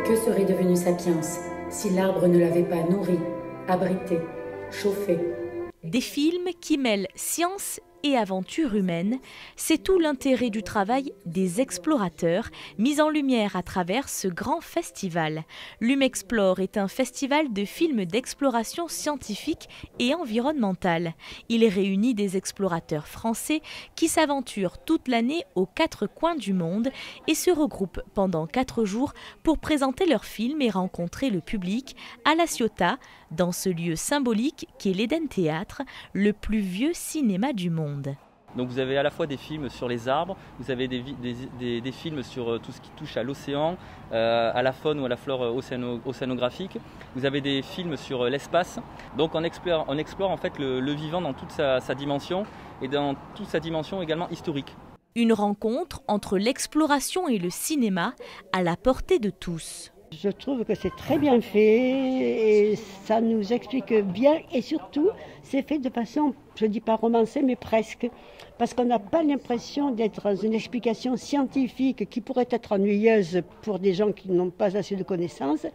Que serait devenu Sapiens si l'arbre ne l'avait pas nourri, abrité, chauffé? Des films qui mêlent science et aventure humaine, c'est tout l'intérêt du travail des explorateurs mis en lumière à travers ce grand festival. Lumexplore est un festival de films d'exploration scientifique et environnementale. Il réunit des explorateurs français qui s'aventurent toute l'année aux 4 coins du monde et se regroupent pendant 4 jours pour présenter leurs films et rencontrer le public à La Ciotat, dans ce lieu symbolique qu'est l'Eden Théâtre, le plus vieux cinéma du monde. Donc vous avez à la fois des films sur les arbres, vous avez des films sur tout ce qui touche à l'océan, à la faune ou à la flore océanographique. Vous avez des films sur l'espace. Donc on explore en fait le vivant dans toute sa dimension et dans toute sa dimension également historique. Une rencontre entre l'exploration et le cinéma à la portée de tous. Je trouve que c'est très bien fait et ça nous explique bien et surtout c'est fait de façon, je ne dis pas romancée mais presque, parce qu'on n'a pas l'impression d'être dans une explication scientifique qui pourrait être ennuyeuse pour des gens qui n'ont pas assez de connaissances.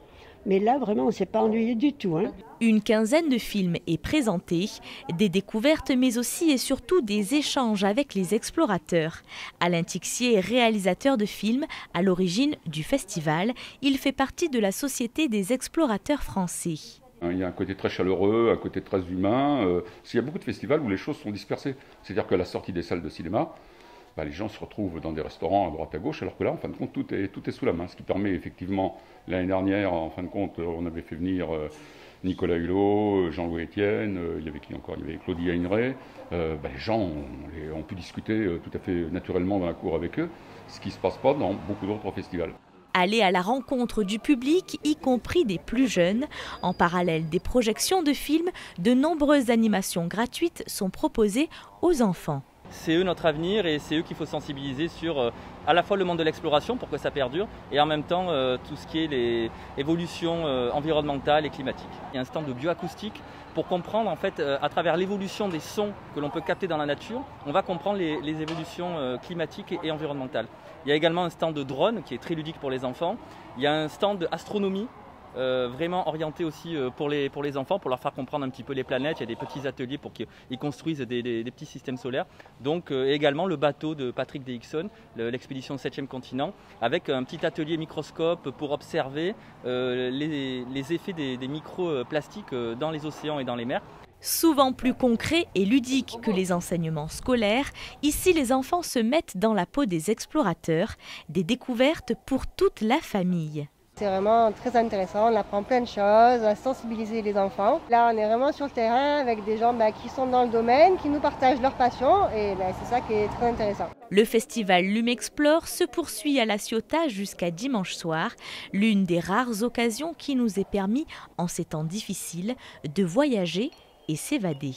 Mais là, vraiment, on ne s'est pas ennuyé du tout. Une quinzaine de films est présenté, des découvertes mais aussi et surtout des échanges avec les explorateurs. Alain Tixier est réalisateur de films à l'origine du festival. Il fait partie de la Société des explorateurs français. Il y a un côté très chaleureux, un côté très humain. Il y a beaucoup de festivals où les choses sont dispersées. C'est-à-dire qu'à la sortie des salles de cinéma, les gens se retrouvent dans des restaurants à droite à gauche, alors que là, en fin de compte, tout est sous la main. Ce qui permet effectivement, l'année dernière, en fin de compte, on avait fait venir Nicolas Hulot, Jean-Louis Etienne, il y avait qui encore? Il y avait Claudie Heinrey. Les gens ont pu discuter tout à fait naturellement dans la cour avec eux, ce qui ne se passe pas dans beaucoup d'autres festivals. Aller à la rencontre du public, y compris des plus jeunes. En parallèle des projections de films, de nombreuses animations gratuites sont proposées aux enfants. C'est eux notre avenir et c'est eux qu'il faut sensibiliser sur à la fois le monde de l'exploration pour que ça perdure et en même temps tout ce qui est les évolutions environnementales et climatiques. Il y a un stand de bioacoustique pour comprendre en fait à travers l'évolution des sons que l'on peut capter dans la nature, on va comprendre les évolutions climatiques et environnementales. Il y a également un stand de drone qui est très ludique pour les enfants. Il y a un stand d'astronomie vraiment orienté aussi pour les enfants, pour leur faire comprendre un petit peu les planètes. Il y a des petits ateliers pour qu'ils construisent des petits systèmes solaires. Donc également le bateau de Patrick Dixon, l'expédition 7e continent, avec un petit atelier microscope pour observer les effets des microplastiques dans les océans et dans les mers. Souvent plus concret et ludique que les enseignements scolaires, ici les enfants se mettent dans la peau des explorateurs, des découvertes pour toute la famille. C'est vraiment très intéressant, on apprend plein de choses, on a sensibilisé les enfants. Là, on est vraiment sur le terrain avec des gens qui sont dans le domaine, qui nous partagent leur passion et c'est ça qui est très intéressant. Le festival Lumexplore se poursuit à La Ciotat jusqu'à dimanche soir, l'une des rares occasions qui nous est permis, en ces temps difficiles, de voyager et s'évader.